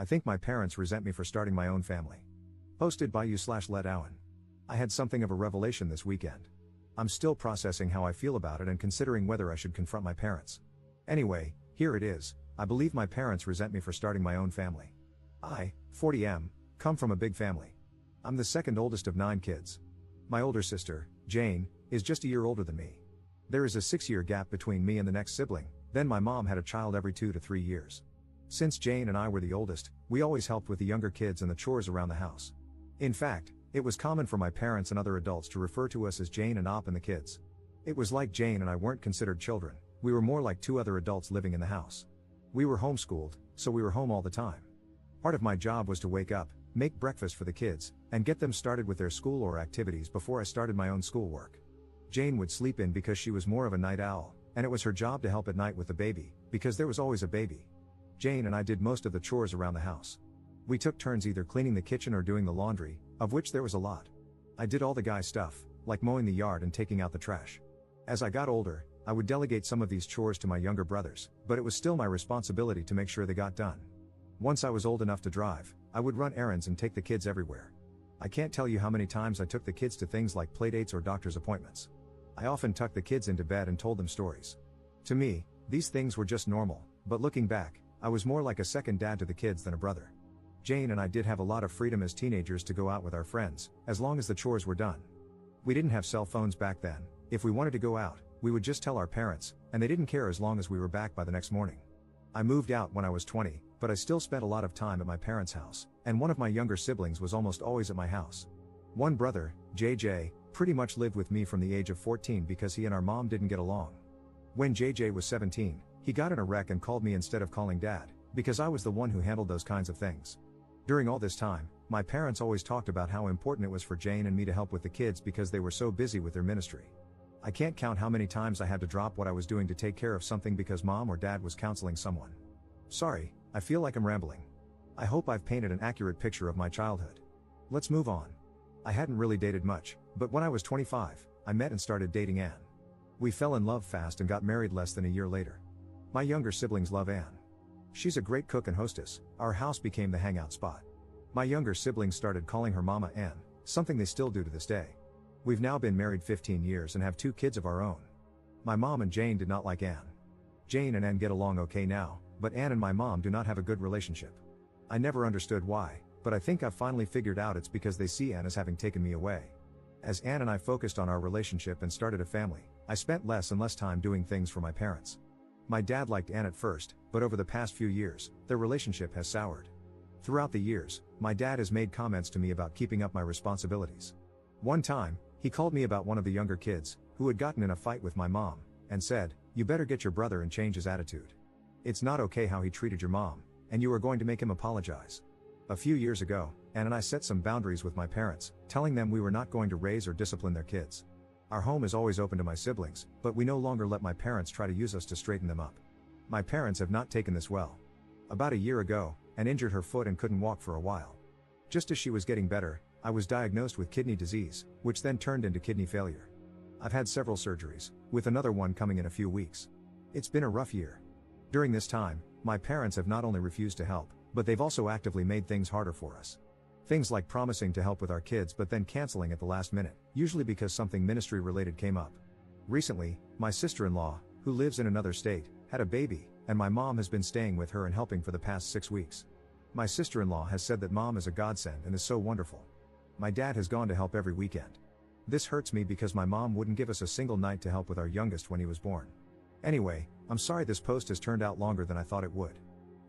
I think my parents resent me for starting my own family. Posted by you/Let Owen. I had something of a revelation this weekend. I'm still processing how I feel about it and considering whether I should confront my parents. Anyway, here it is. I believe my parents resent me for starting my own family. I, 40M, come from a big family. I'm the second oldest of 9 kids. My older sister, Jane, is just a year older than me. There is a 6-year gap between me and the next sibling, then my mom had a child every 2 to 3 years. Since Jane and I were the oldest, we always helped with the younger kids and the chores around the house. In fact, it was common for my parents and other adults to refer to us as Jane and Op and the kids. It was like Jane and I weren't considered children, we were more like 2 other adults living in the house. We were homeschooled, so we were home all the time. Part of my job was to wake up, make breakfast for the kids, and get them started with their school or activities before I started my own schoolwork. Jane would sleep in because she was more of a night owl, and it was her job to help at night with the baby, because there was always a baby. Jane and I did most of the chores around the house. We took turns either cleaning the kitchen or doing the laundry, of which there was a lot. I did all the guy stuff, like mowing the yard and taking out the trash. As I got older, I would delegate some of these chores to my younger brothers, but it was still my responsibility to make sure they got done. Once I was old enough to drive, I would run errands and take the kids everywhere. I can't tell you how many times I took the kids to things like playdates or doctor's appointments. I often tucked the kids into bed and told them stories. To me, these things were just normal, but looking back, I was more like a second dad to the kids than a brother. Jane and I did have a lot of freedom as teenagers to go out with our friends, as long as the chores were done. We didn't have cell phones back then. If we wanted to go out, we would just tell our parents, and they didn't care as long as we were back by the next morning. I moved out when I was 20, but I still spent a lot of time at my parents' house, and one of my younger siblings was almost always at my house. One brother, JJ, pretty much lived with me from the age of 14 because he and our mom didn't get along. When JJ was 17, he got in a wreck and called me instead of calling dad, because I was the one who handled those kinds of things. During all this time, my parents always talked about how important it was for Jane and me to help with the kids because they were so busy with their ministry. I can't count how many times I had to drop what I was doing to take care of something because mom or dad was counseling someone. Sorry, I feel like I'm rambling. I hope I've painted an accurate picture of my childhood. Let's move on. I hadn't really dated much, but when I was 25, I met and started dating Anne. We fell in love fast and got married less than a year later. My younger siblings love Anne. She's a great cook and hostess. Our house became the hangout spot. My younger siblings started calling her Mama Anne, something they still do to this day. We've now been married 15 years and have 2 kids of our own. My mom and Jane did not like Anne. Jane and Anne get along okay now, but Anne and my mom do not have a good relationship. I never understood why, but I think I've finally figured out it's because they see Anne as having taken me away. As Anne and I focused on our relationship and started a family, I spent less and less time doing things for my parents. My dad liked Anne at first, but over the past few years, their relationship has soured. Throughout the years, my dad has made comments to me about keeping up my responsibilities. One time, he called me about one of the younger kids, who had gotten in a fight with my mom, and said, "You better get your brother and change his attitude. It's not okay how he treated your mom, and you are going to make him apologize." A few years ago, Anne and I set some boundaries with my parents, telling them we were not going to raise or discipline their kids. Our home is always open to my siblings, but we no longer let my parents try to use us to straighten them up. My parents have not taken this well. About a year ago, Anne injured her foot and couldn't walk for a while. Just as she was getting better, I was diagnosed with kidney disease, which then turned into kidney failure. I've had several surgeries, with another one coming in a few weeks. It's been a rough year. During this time, my parents have not only refused to help, but they've also actively made things harder for us. Things like promising to help with our kids but then canceling at the last minute, usually because something ministry related came up. Recently, my sister-in-law, who lives in another state, had a baby, and my mom has been staying with her and helping for the past 6 weeks. My sister-in-law has said that mom is a godsend and is so wonderful. My dad has gone to help every weekend. This hurts me because my mom wouldn't give us a single night to help with our youngest when he was born. Anyway, I'm sorry this post has turned out longer than I thought it would.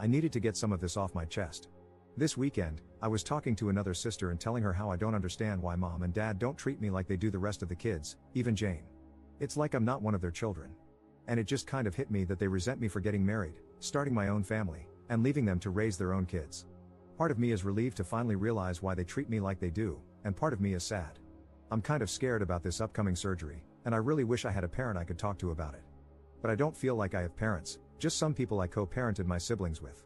I needed to get some of this off my chest. This weekend, I was talking to another sister and telling her how I don't understand why mom and dad don't treat me like they do the rest of the kids, even Jane. It's like I'm not one of their children. And it just kind of hit me that they resent me for getting married, starting my own family, and leaving them to raise their own kids. Part of me is relieved to finally realize why they treat me like they do, and part of me is sad. I'm kind of scared about this upcoming surgery, and I really wish I had a parent I could talk to about it. But I don't feel like I have parents, just some people I co-parented my siblings with.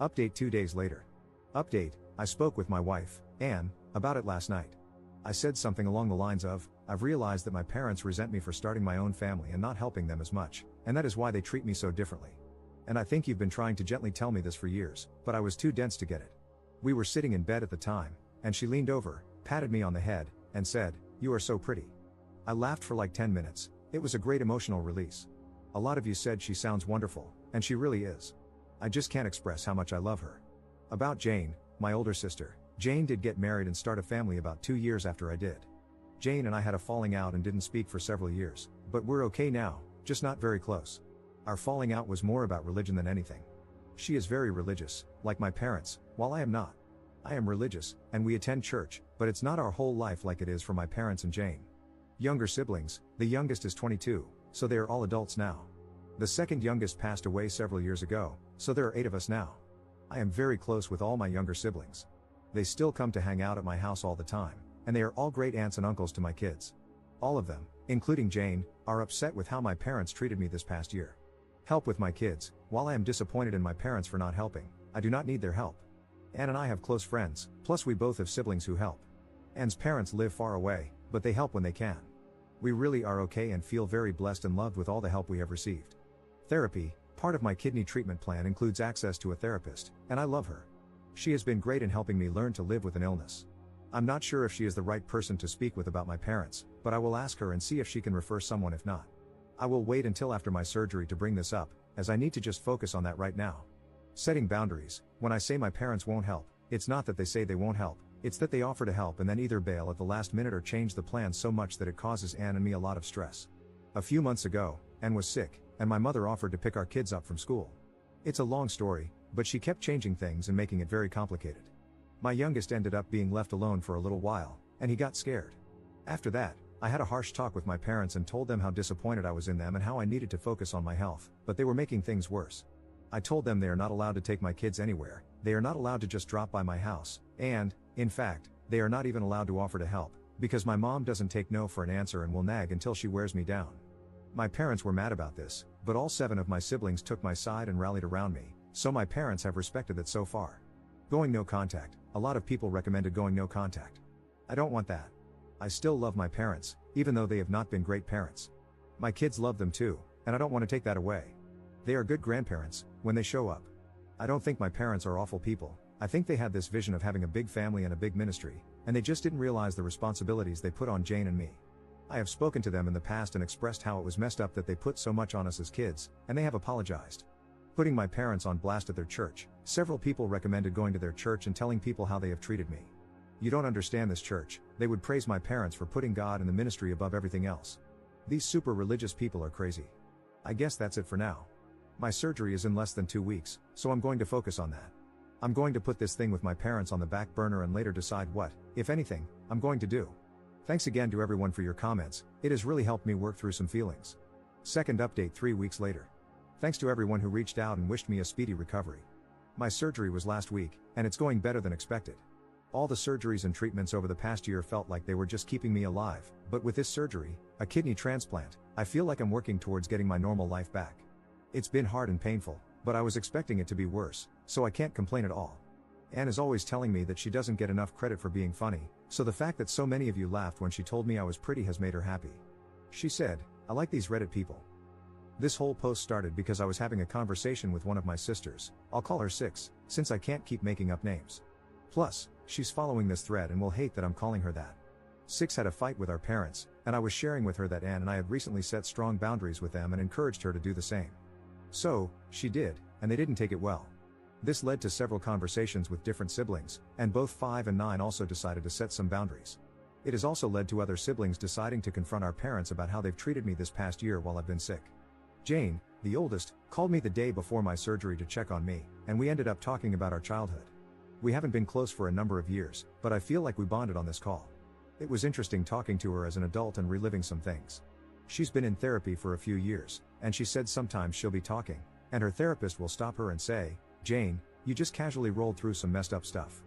Update 2 days later. Update, I spoke with my wife, Anne, about it last night. I said something along the lines of, I've realized that my parents resent me for starting my own family and not helping them as much, and that is why they treat me so differently. And I think you've been trying to gently tell me this for years, but I was too dense to get it. We were sitting in bed at the time, and she leaned over, patted me on the head, and said, "You are so pretty." I laughed for like 10 minutes. It was a great emotional release. A lot of you said she sounds wonderful, and she really is. I just can't express how much I love her. About Jane, my older sister. Jane did get married and start a family about 2 years after I did. Jane and I had a falling out and didn't speak for several years, but we're okay now, just not very close. Our falling out was more about religion than anything. She is very religious, like my parents, while I am not. I am religious, and we attend church, but it's not our whole life like it is for my parents and Jane. Younger siblings, the youngest is 22, so they are all adults now. The second youngest passed away several years ago, so there are 8 of us now. I am very close with all my younger siblings. They still come to hang out at my house all the time, and they are all great aunts and uncles to my kids. All of them, including Jane, are upset with how my parents treated me this past year. Help with my kids. While I am disappointed in my parents for not helping, I do not need their help. Anne and I have close friends, plus we both have siblings who help. Anne's parents live far away, but they help when they can. We really are okay and feel very blessed and loved with all the help we have received. Therapy, part of my kidney treatment plan, includes access to a therapist, and I love her. She has been great in helping me learn to live with an illness. I'm not sure if she is the right person to speak with about my parents, but I will ask her and see if she can refer someone if not. I will wait until after my surgery to bring this up, as I need to just focus on that right now. Setting boundaries. When I say my parents won't help, it's not that they say they won't help, it's that they offer to help and then either bail at the last minute or change the plan so much that it causes Anne and me a lot of stress. A few months ago, Anne was sick, and my mother offered to pick our kids up from school. It's a long story, but she kept changing things and making it very complicated. My youngest ended up being left alone for a little while, and he got scared. After that, I had a harsh talk with my parents and told them how disappointed I was in them and how I needed to focus on my health, but they were making things worse. I told them they are not allowed to take my kids anywhere, they are not allowed to just drop by my house, and, in fact, they are not even allowed to offer to help, because my mom doesn't take no for an answer and will nag until she wears me down. My parents were mad about this, but all 7 of my siblings took my side and rallied around me, so my parents have respected it so far. Going no contact. A lot of people recommended going no contact. I don't want that. I still love my parents, even though they have not been great parents. My kids love them too, and I don't want to take that away. They are good grandparents, when they show up. I don't think my parents are awful people. I think they had this vision of having a big family and a big ministry, and they just didn't realize the responsibilities they put on Jane and me. I have spoken to them in the past and expressed how it was messed up that they put so much on us as kids, and they have apologized. Putting my parents on blast at their church. Several people recommended going to their church and telling people how they have treated me. You don't understand this church. They would praise my parents for putting God and the ministry above everything else. These super religious people are crazy. I guess that's it for now. My surgery is in less than 2 weeks, so I'm going to focus on that. I'm going to put this thing with my parents on the back burner and later decide what, if anything, I'm going to do. Thanks again to everyone for your comments. It has really helped me work through some feelings. Second update 3 weeks later. Thanks to everyone who reached out and wished me a speedy recovery. My surgery was last week, and it's going better than expected. All the surgeries and treatments over the past year felt like they were just keeping me alive, but with this surgery, a kidney transplant, I feel like I'm working towards getting my normal life back. It's been hard and painful, but I was expecting it to be worse, so I can't complain at all. Anne is always telling me that she doesn't get enough credit for being funny, so the fact that so many of you laughed when she told me I was pretty has made her happy. She said, "I like these Reddit people." This whole post started because I was having a conversation with one of my sisters. I'll call her 6, since I can't keep making up names. Plus, she's following this thread and will hate that I'm calling her that. 6 had a fight with our parents, and I was sharing with her that Anne and I had recently set strong boundaries with them and encouraged her to do the same. So, she did, and they didn't take it well. This led to several conversations with different siblings, and both 5 and 9 also decided to set some boundaries. It has also led to other siblings deciding to confront our parents about how they've treated me this past year while I've been sick. Jane, the oldest, called me the day before my surgery to check on me, and we ended up talking about our childhood. We haven't been close for a number of years, but I feel like we bonded on this call. It was interesting talking to her as an adult and reliving some things. She's been in therapy for a few years, and she said sometimes she'll be talking, and her therapist will stop her and say, "Jane, you just casually rolled through some messed up stuff.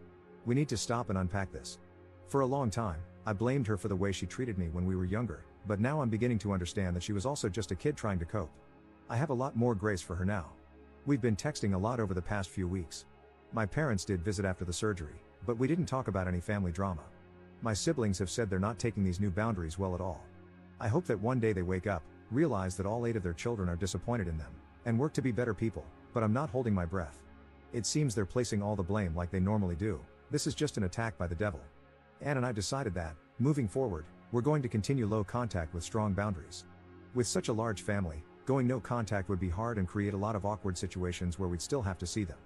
We need to stop and unpack this." For a long time, I blamed her for the way she treated me when we were younger, but now I'm beginning to understand that she was also just a kid trying to cope. I have a lot more grace for her now. We've been texting a lot over the past few weeks. My parents did visit after the surgery, but we didn't talk about any family drama. My siblings have said they're not taking these new boundaries well at all. I hope that one day they wake up, realize that all 8 of their children are disappointed in them, and work to be better people. But I'm not holding my breath. It seems they're placing all the blame like they normally do. This is just an attack by the devil. Anne and I decided that, moving forward, we're going to continue low contact with strong boundaries. With such a large family, going no contact would be hard and create a lot of awkward situations where we'd still have to see them.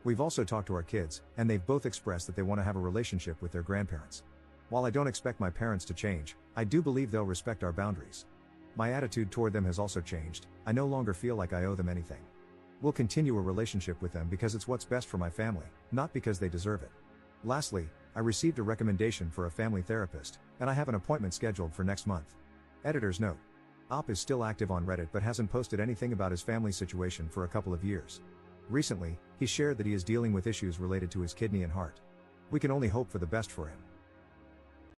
We've also talked to our kids, and they've both expressed that they want to have a relationship with their grandparents. While I don't expect my parents to change, I do believe they'll respect our boundaries. My attitude toward them has also changed. I no longer feel like I owe them anything. We'll continue a relationship with them because it's what's best for my family, not because they deserve it. Lastly, I received a recommendation for a family therapist, and I have an appointment scheduled for next month. Editor's note. Op is still active on Reddit but hasn't posted anything about his family situation for a couple of years. Recently, he shared that he is dealing with issues related to his kidney and heart. We can only hope for the best for him.